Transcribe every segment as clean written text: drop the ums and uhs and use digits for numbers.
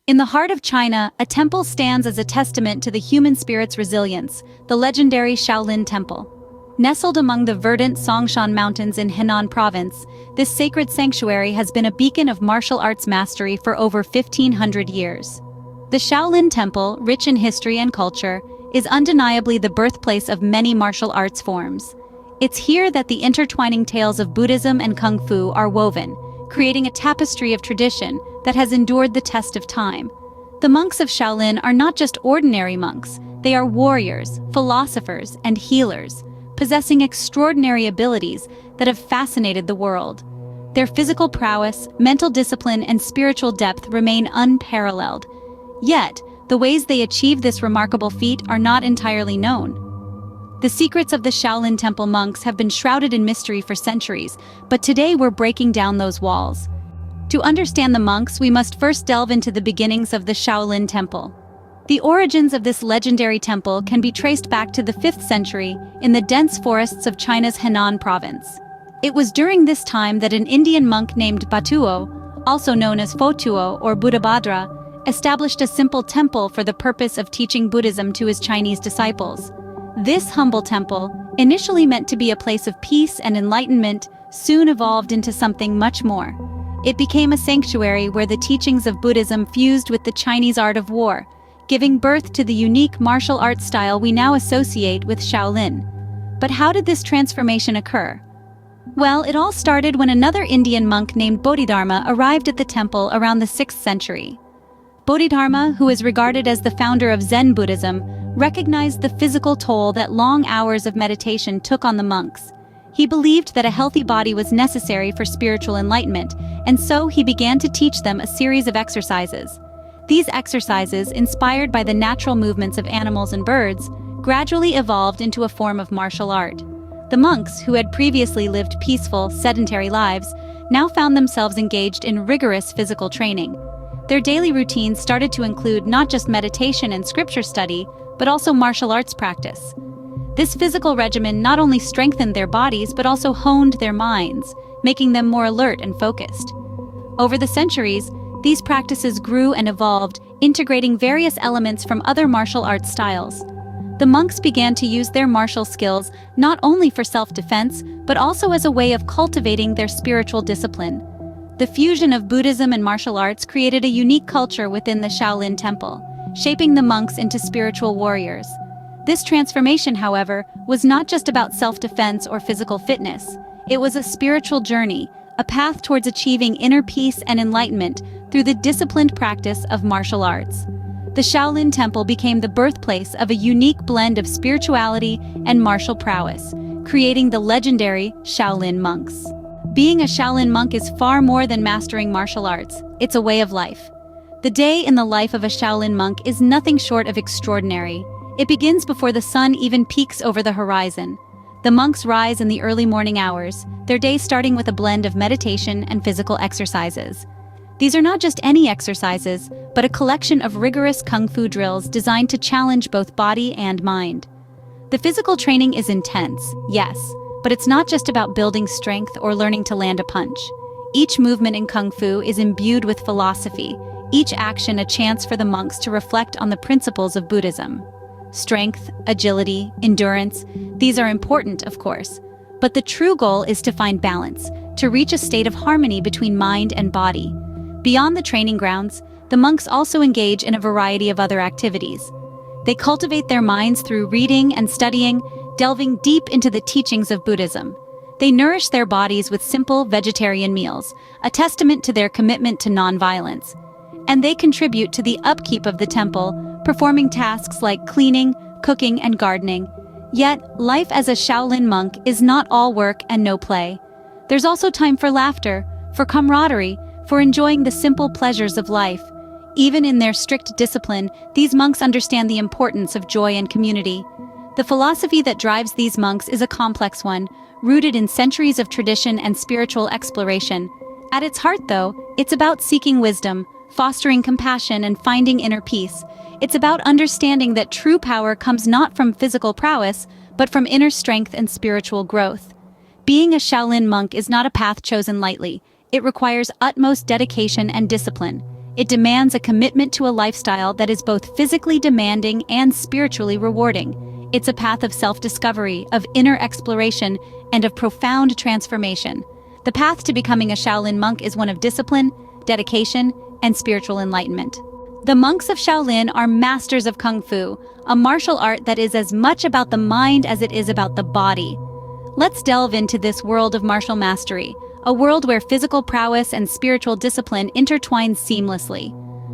In the heart of China, a temple stands as a testament to the human spirit's resilience, the legendary Shaolin Temple. Nestled among the verdant Songshan Mountains in Henan Province, this sacred sanctuary has been a beacon of martial arts mastery for over 1,500 years. The Shaolin Temple, rich in history and culture, is undeniably the birthplace of many martial arts forms. It's here that the intertwining tales of Buddhism and Kung Fu are woven, creating a tapestry of tradition that has endured the test of time. The monks of Shaolin are not just ordinary monks, they are warriors, philosophers, and healers, possessing extraordinary abilities that have fascinated the world. Their physical prowess, mental discipline, and spiritual depth remain unparalleled. Yet, the ways they achieve this remarkable feat are not entirely known. The secrets of the Shaolin Temple monks have been shrouded in mystery for centuries, but today we're breaking down those walls. To understand the monks, we must first delve into the beginnings of the Shaolin Temple. The origins of this legendary temple can be traced back to the 5th century in the dense forests of China's Henan province. It was during this time that an Indian monk named Batuo, also known as Fotuo or Buddhabhadra, established a simple temple for the purpose of teaching Buddhism to his Chinese disciples. This humble temple, initially meant to be a place of peace and enlightenment, soon evolved into something much more. It became a sanctuary where the teachings of Buddhism fused with the Chinese art of war, giving birth to the unique martial arts style we now associate with Shaolin. But how did this transformation occur? Well, it all started when another Indian monk named Bodhidharma arrived at the temple around the 6th century. Bodhidharma, who is regarded as the founder of Zen Buddhism, recognized the physical toll that long hours of meditation took on the monks. He believed that a healthy body was necessary for spiritual enlightenment, and so he began to teach them a series of exercises. These exercises, inspired by the natural movements of animals and birds, gradually evolved into a form of martial art. The monks, who had previously lived peaceful, sedentary lives, now found themselves engaged in rigorous physical training. Their daily routines started to include not just meditation and scripture study, but also martial arts practice. This physical regimen not only strengthened their bodies, but also honed their minds, making them more alert and focused. Over the centuries, these practices grew and evolved, integrating various elements from other martial arts styles. The monks began to use their martial skills not only for self-defense, but also as a way of cultivating their spiritual discipline. The fusion of Buddhism and martial arts created a unique culture within the Shaolin Temple, shaping the monks into spiritual warriors. This transformation, however, was not just about self-defense or physical fitness. It was a spiritual journey, a path towards achieving inner peace and enlightenment through the disciplined practice of martial arts. The Shaolin Temple became the birthplace of a unique blend of spirituality and martial prowess, creating the legendary Shaolin monks. Being a Shaolin monk is far more than mastering martial arts. It's a way of life. The day in the life of a Shaolin monk is nothing short of extraordinary. It begins before the sun even peaks over the horizon. The monks rise in the early morning hours, their day starting with a blend of meditation and physical exercises. These are not just any exercises, but a collection of rigorous kung fu drills designed to challenge both body and mind. The physical training is intense, yes, but it's not just about building strength or learning to land a punch. Each movement in kung fu is imbued with philosophy, each action a chance for the monks to reflect on the principles of Buddhism. Strength, agility, endurance, these are important, of course, but the true goal is to find balance, to reach a state of harmony between mind and body. Beyond the training grounds, the monks also engage in a variety of other activities. They cultivate their minds through reading and studying, delving deep into the teachings of Buddhism. They nourish their bodies with simple vegetarian meals, a testament to their commitment to nonviolence. And they contribute to the upkeep of the temple, performing tasks like cleaning, cooking, and gardening. Yet, life as a Shaolin monk is not all work and no play. There's also time for laughter, for camaraderie, for enjoying the simple pleasures of life. Even in their strict discipline, these monks understand the importance of joy and community. The philosophy that drives these monks is a complex one, rooted in centuries of tradition and spiritual exploration. At its heart, though, it's about seeking wisdom, fostering compassion, and finding inner peace. It's about understanding that true power comes not from physical prowess, but from inner strength and spiritual growth. Being a Shaolin monk is not a path chosen lightly. It requires utmost dedication and discipline. It demands a commitment to a lifestyle that is both physically demanding and spiritually rewarding. It's a path of self-discovery, of inner exploration, and of profound transformation. The path to becoming a Shaolin monk is one of discipline, dedication, and spiritual enlightenment. The monks of Shaolin are masters of Kung Fu, a martial art that is as much about the mind as it is about the body. Let's delve into this world of martial mastery, a world where physical prowess and spiritual discipline intertwine seamlessly.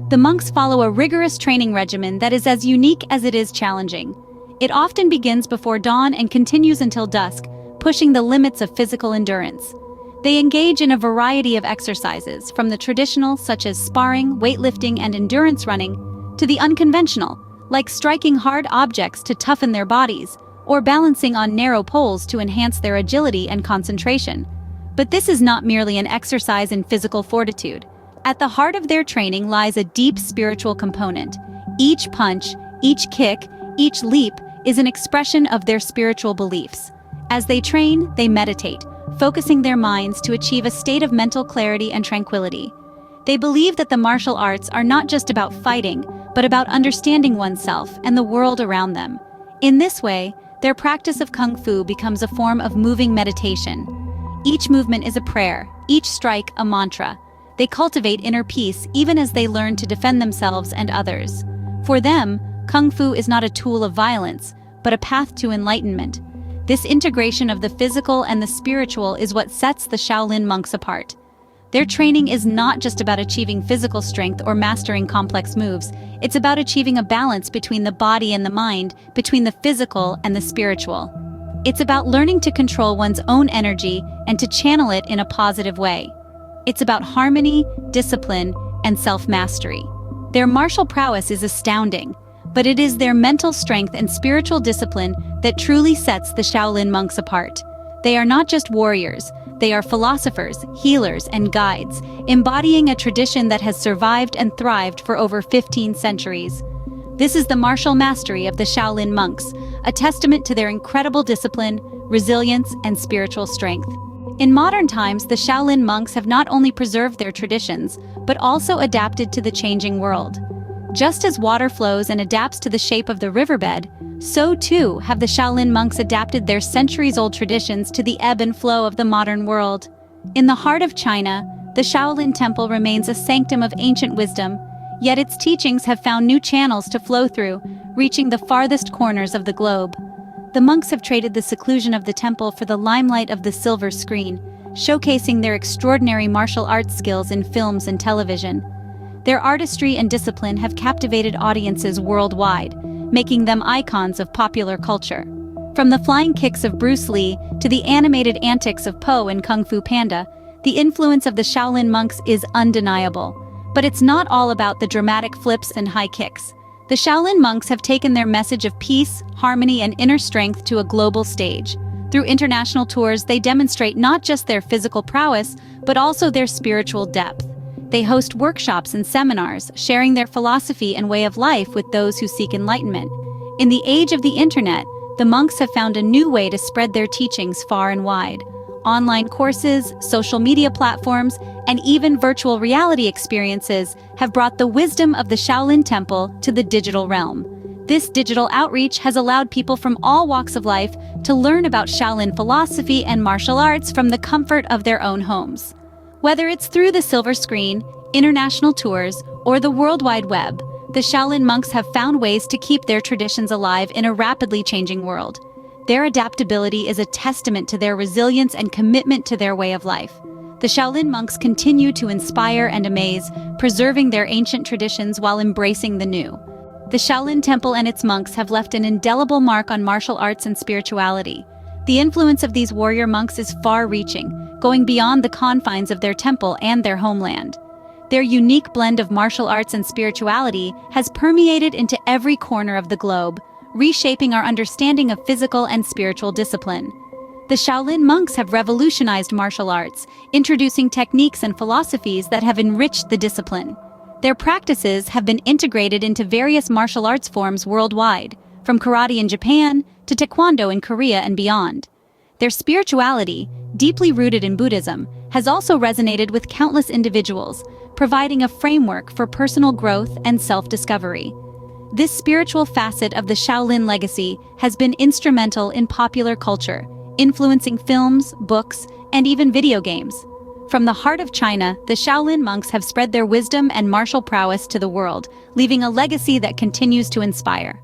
The monks follow a rigorous training regimen that is as unique as it is challenging. It often begins before dawn and continues until dusk, pushing the limits of physical endurance. They engage in a variety of exercises, from the traditional, such as sparring, weightlifting, and endurance running, to the unconventional, like striking hard objects to toughen their bodies, or balancing on narrow poles to enhance their agility and concentration. But this is not merely an exercise in physical fortitude. At the heart of their training lies a deep spiritual component. Each punch, each kick, each leap is an expression of their spiritual beliefs. As they train, they meditate, focusing their minds to achieve a state of mental clarity and tranquility. They believe that the martial arts are not just about fighting, but about understanding oneself and the world around them. In this way, their practice of Kung Fu becomes a form of moving meditation. Each movement is a prayer, each strike a mantra. They cultivate inner peace even as they learn to defend themselves and others. For them, Kung Fu is not a tool of violence, but a path to enlightenment. This integration of the physical and the spiritual is what sets the Shaolin monks apart. Their training is not just about achieving physical strength or mastering complex moves. It's about achieving a balance between the body and the mind, between the physical and the spiritual. It's about learning to control one's own energy and to channel it in a positive way. It's about harmony, discipline, and self-mastery. Their martial prowess is astounding, but it is their mental strength and spiritual discipline that truly sets the Shaolin monks apart. They are not just warriors, they are philosophers, healers, and guides, embodying a tradition that has survived and thrived for over 15 centuries. This is the martial mastery of the Shaolin monks, a testament to their incredible discipline, resilience, and spiritual strength. In modern times, the Shaolin monks have not only preserved their traditions, but also adapted to the changing world. Just as water flows and adapts to the shape of the riverbed, so too have the Shaolin monks adapted their centuries-old traditions to the ebb and flow of the modern world. In the heart of China, the Shaolin Temple remains a sanctum of ancient wisdom, yet its teachings have found new channels to flow through, reaching the farthest corners of the globe. The monks have traded the seclusion of the temple for the limelight of the silver screen, showcasing their extraordinary martial arts skills in films and television. Their artistry and discipline have captivated audiences worldwide, making them icons of popular culture. From the flying kicks of Bruce Lee to the animated antics of Po in Kung Fu Panda, the influence of the Shaolin monks is undeniable. But it's not all about the dramatic flips and high kicks. The Shaolin monks have taken their message of peace, harmony, and inner strength to a global stage. Through international tours, they demonstrate not just their physical prowess, but also their spiritual depth. They host workshops and seminars, sharing their philosophy and way of life with those who seek enlightenment. In the age of the internet, the monks have found a new way to spread their teachings far and wide. Online courses, social media platforms, and even virtual reality experiences have brought the wisdom of the Shaolin Temple to the digital realm. This digital outreach has allowed people from all walks of life to learn about Shaolin philosophy and martial arts from the comfort of their own homes. Whether it's through the silver screen, international tours, or the World Wide Web, the Shaolin monks have found ways to keep their traditions alive in a rapidly changing world. Their adaptability is a testament to their resilience and commitment to their way of life. The Shaolin monks continue to inspire and amaze, preserving their ancient traditions while embracing the new. The Shaolin Temple and its monks have left an indelible mark on martial arts and spirituality. The influence of these warrior monks is far-reaching, going beyond the confines of their temple and their homeland. Their unique blend of martial arts and spirituality has permeated into every corner of the globe, reshaping our understanding of physical and spiritual discipline. The Shaolin monks have revolutionized martial arts, introducing techniques and philosophies that have enriched the discipline. Their practices have been integrated into various martial arts forms worldwide, from karate in Japan to taekwondo in Korea and beyond. Their spirituality, deeply rooted in Buddhism, has also resonated with countless individuals, providing a framework for personal growth and self-discovery. This spiritual facet of the Shaolin legacy has been instrumental in popular culture, influencing films, books, and even video games. From the heart of China, the Shaolin monks have spread their wisdom and martial prowess to the world, leaving a legacy that continues to inspire.